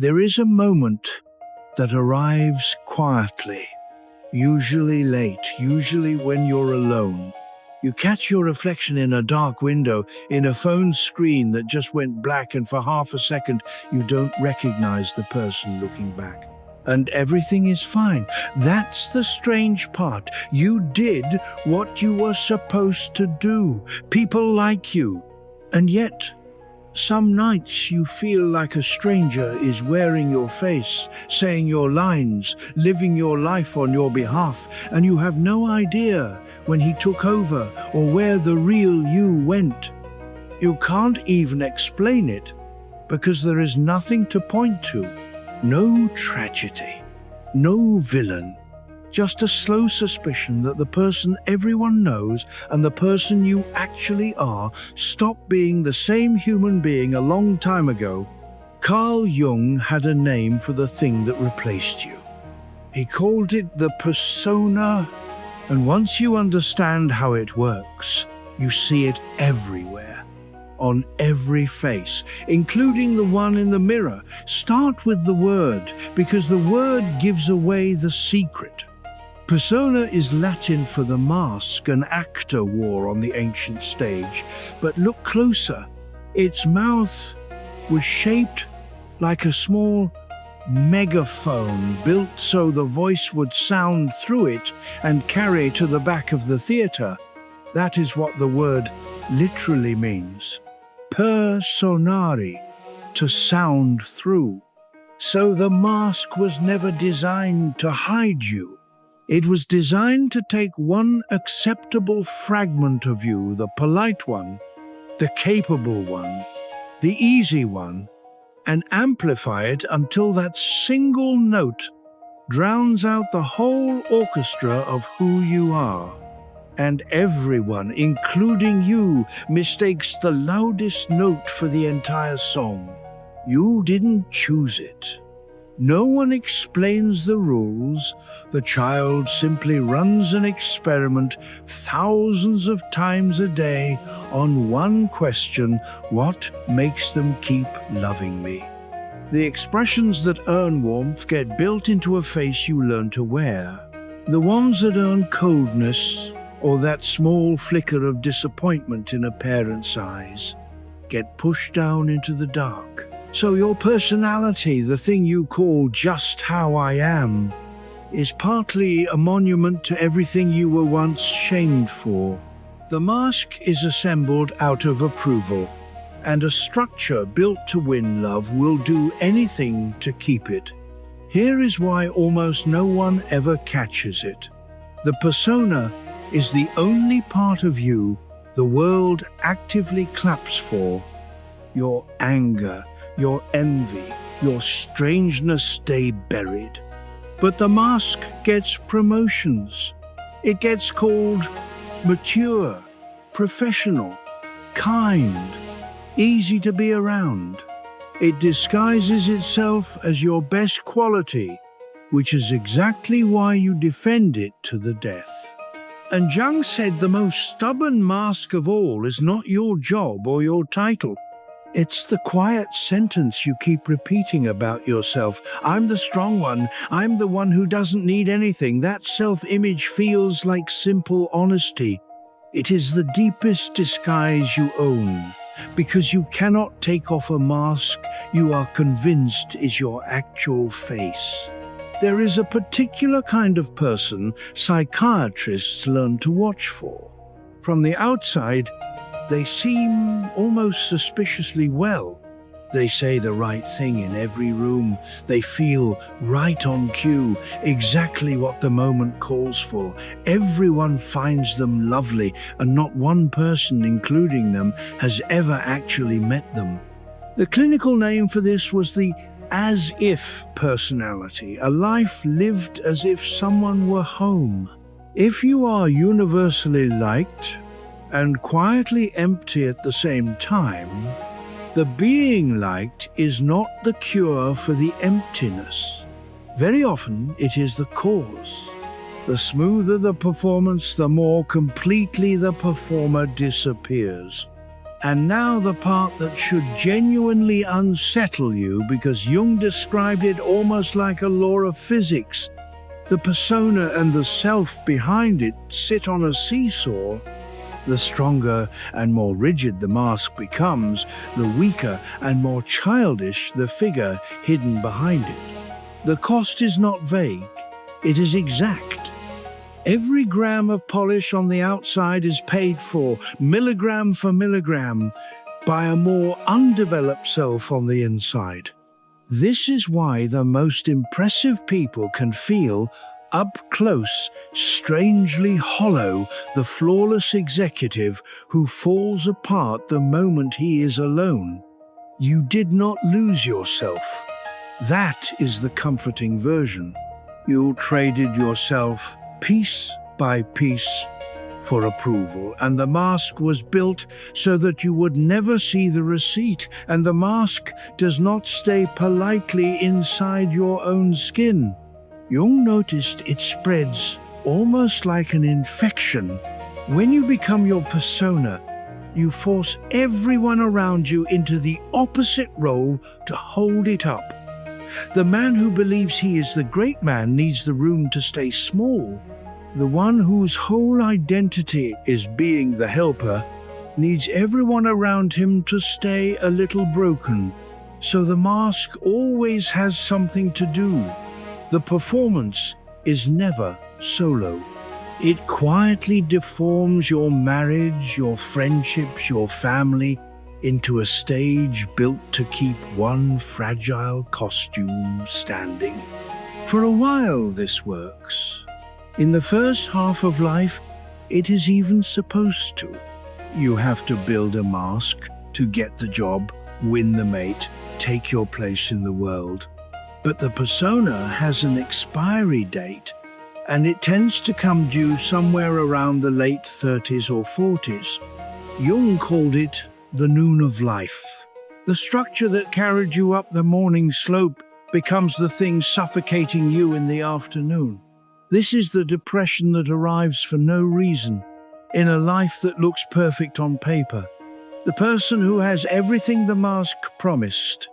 There is a moment that arrives quietly, usually late, usually when you're alone. You catch your reflection in a dark window, in a phone screen that just went black, and for half a second you don't recognize the person looking back. And everything is fine. That's the strange part. You did what you were supposed to do. People like you. And yet, some nights you feel like a stranger is wearing your face, saying your lines, living your life on your behalf, and you have no idea when he took over or where the real you went. You can't even explain it because there is nothing to point to. No tragedy, no villain. Just a slow suspicion that the person everyone knows and the person you actually are stopped being the same human being a long time ago. Carl Jung had a name for the thing that replaced you. He called it the persona, and once you understand how it works, you see it everywhere, on every face, including the one in the mirror. Start with the word, because the word gives away the secret. Persona is Latin for the mask an actor wore on the ancient stage, but look closer. Its mouth was shaped like a small megaphone built so the voice would sound through it and carry to the back of the theater. That is what the word literally means. Personare, to sound through. So the mask was never designed to hide you. It was designed to take one acceptable fragment of you, the polite one, the capable one, the easy one, and amplify it until that single note drowns out the whole orchestra of who you are. And everyone, including you, mistakes the loudest note for the entire song. You didn't choose it. No one explains the rules. The child simply runs an experiment thousands of times a day on one question: what makes them keep loving me? The expressions that earn warmth get built into a face you learn to wear. The ones that earn coldness, or that small flicker of disappointment in a parent's eyes, get pushed down into the dark. So your personality, the thing you call just how I am, is partly a monument to everything you were once shamed for. The mask is assembled out of approval, and a structure built to win love will do anything to keep it. Here is why almost no one ever catches it. The persona is the only part of you the world actively claps for. Your anger, your envy, your strangeness stay buried. But the mask gets promotions. It gets called mature, professional, kind, easy to be around. It disguises itself as your best quality, which is exactly why you defend it to the death. And Jung said the most stubborn mask of all is not your job or your title. It's the quiet sentence you keep repeating about yourself. I'm the strong one. I'm the one who doesn't need anything. That self-image feels like simple honesty. It is the deepest disguise you own, because you cannot take off a mask you are convinced is your actual face. There is a particular kind of person psychiatrists learn to watch for. From the outside, they seem almost suspiciously well. They say the right thing in every room. They feel right on cue, exactly what the moment calls for. Everyone finds them lovely, and not one person, including them, has ever actually met them. The clinical name for this was the as-if personality, a life lived as if someone were home. If you are universally liked and quietly empty at the same time, the being liked is not the cure for the emptiness. Very often it is the cause. The smoother the performance, the more completely the performer disappears. And now the part that should genuinely unsettle you, because Jung described it almost like a law of physics. The persona and the self behind it sit on a seesaw. The stronger and more rigid the mask becomes, the weaker and more childish the figure hidden behind it. The cost is not vague, it is exact. Every gram of polish on the outside is paid for milligram, by a more undeveloped self on the inside. This is why the most impressive people can feel up close, strangely hollow, the flawless executive who falls apart the moment he is alone. You did not lose yourself. That is the comforting version. You traded yourself piece by piece for approval, and the mask was built so that you would never see the receipt, and the mask does not stay politely inside your own skin. Jung noticed it spreads almost like an infection. When you become your persona, you force everyone around you into the opposite role to hold it up. The man who believes he is the great man needs the room to stay small. The one whose whole identity is being the helper needs everyone around him to stay a little broken. So the mask always has something to do. The performance is never solo. It quietly deforms your marriage, your friendships, your family into a stage built to keep one fragile costume standing. For a while this works. In the first half of life, it is even supposed to. You have to build a mask to get the job, win the mate, take your place in the world. But the persona has an expiry date, and it tends to come due somewhere around the late 30s or 40s. Jung called it the noon of life. The structure that carried you up the morning slope becomes the thing suffocating you in the afternoon. This is the depression that arrives for no reason, in a life that looks perfect on paper. The person who has everything the mask promised,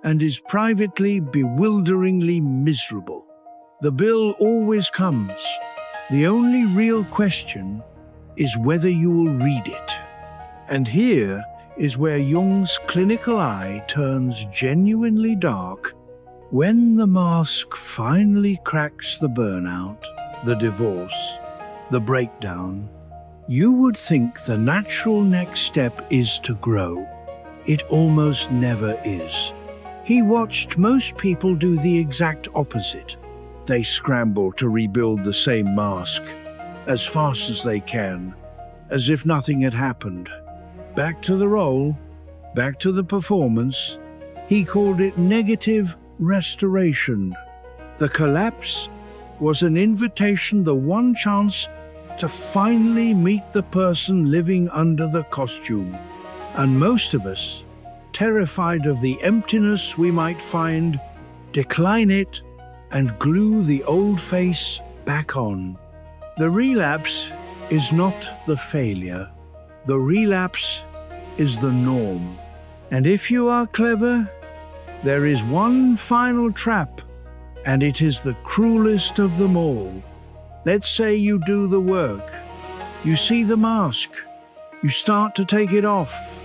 and is privately bewilderingly miserable. The bill always comes. The only real question is whether you will read it. And here is where Jung's clinical eye turns genuinely dark. When the mask finally cracks the burnout, the divorce, the breakdown, you would think the natural next step is to grow. It almost never is. He watched most people do the exact opposite. They scramble to rebuild the same mask as fast as they can, as if nothing had happened. Back to the role, back to the performance. He called it negative restoration. The collapse was an invitation, the one chance to finally meet the person living under the costume. And most of us, terrified of the emptiness we might find, decline it and glue the old face back on. The relapse is not the failure. The relapse is the norm. And if you are clever, there is one final trap, and it is the cruelest of them all. Let's say you do the work. You see the mask. You start to take it off.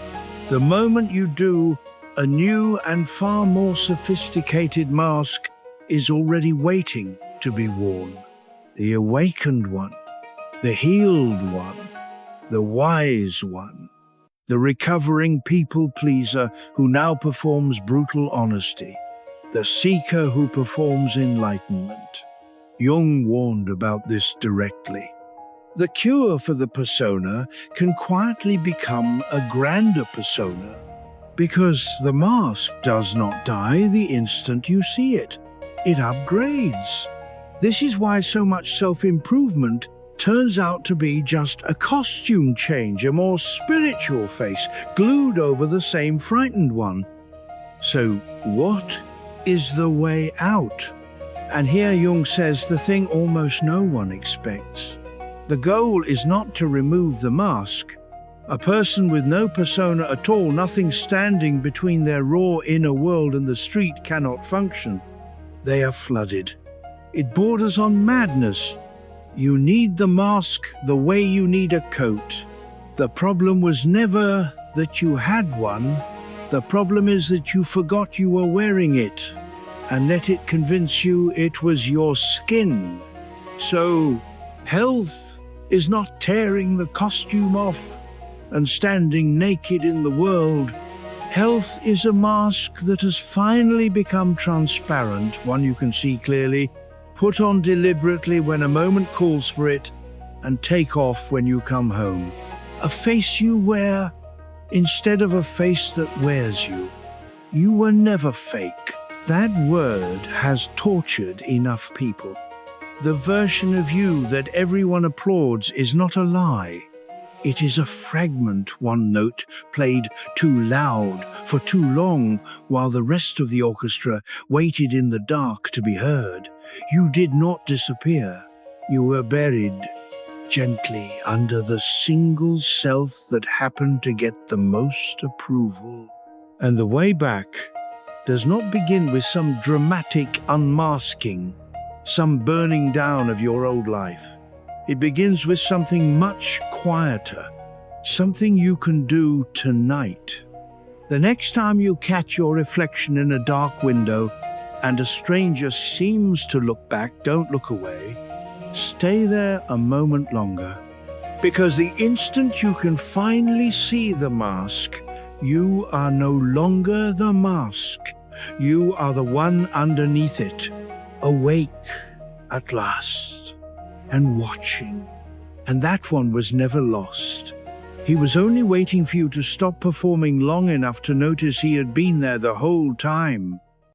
The moment you do, a new and far more sophisticated mask is already waiting to be worn. The awakened one, the healed one, the wise one, the recovering people-pleaser who now performs brutal honesty, the seeker who performs enlightenment. Jung warned about this directly. The cure for the persona can quietly become a grander persona, because the mask does not die the instant you see it. It upgrades. This is why so much self-improvement turns out to be just a costume change, a more spiritual face glued over the same frightened one. So what is the way out? And here Jung says the thing almost no one expects. The goal is not to remove the mask, A person with no persona at all, nothing standing between their raw inner world and the street, cannot function. They are flooded. It borders on madness. You need the mask the way you need a coat. The problem was never that you had one. The problem is that you forgot you were wearing it and let it convince you it was your skin. So, health is not tearing the costume off and standing naked in the world. Health is a mask that has finally become transparent, one you can see clearly, put on deliberately when a moment calls for it, and take off when you come home. A face you wear instead of a face that wears you. You were never fake. That word has tortured enough people. The version of you that everyone applauds is not a lie. It is a fragment, one note played too loud for too long while the rest of the orchestra waited in the dark to be heard. You did not disappear. You were buried gently under the single self that happened to get the most approval. And the way back does not begin with some dramatic unmasking, some burning down of your old life. It begins with something much quieter, something you can do tonight. The next time you catch your reflection in a dark window and a stranger seems to look back, don't look away. Stay there a moment longer, because the instant you can finally see the mask, you are no longer the mask. You are the one underneath it, awake at last, and watching. And that one was never lost. He was only waiting for you to stop performing long enough to notice he had been there the whole time.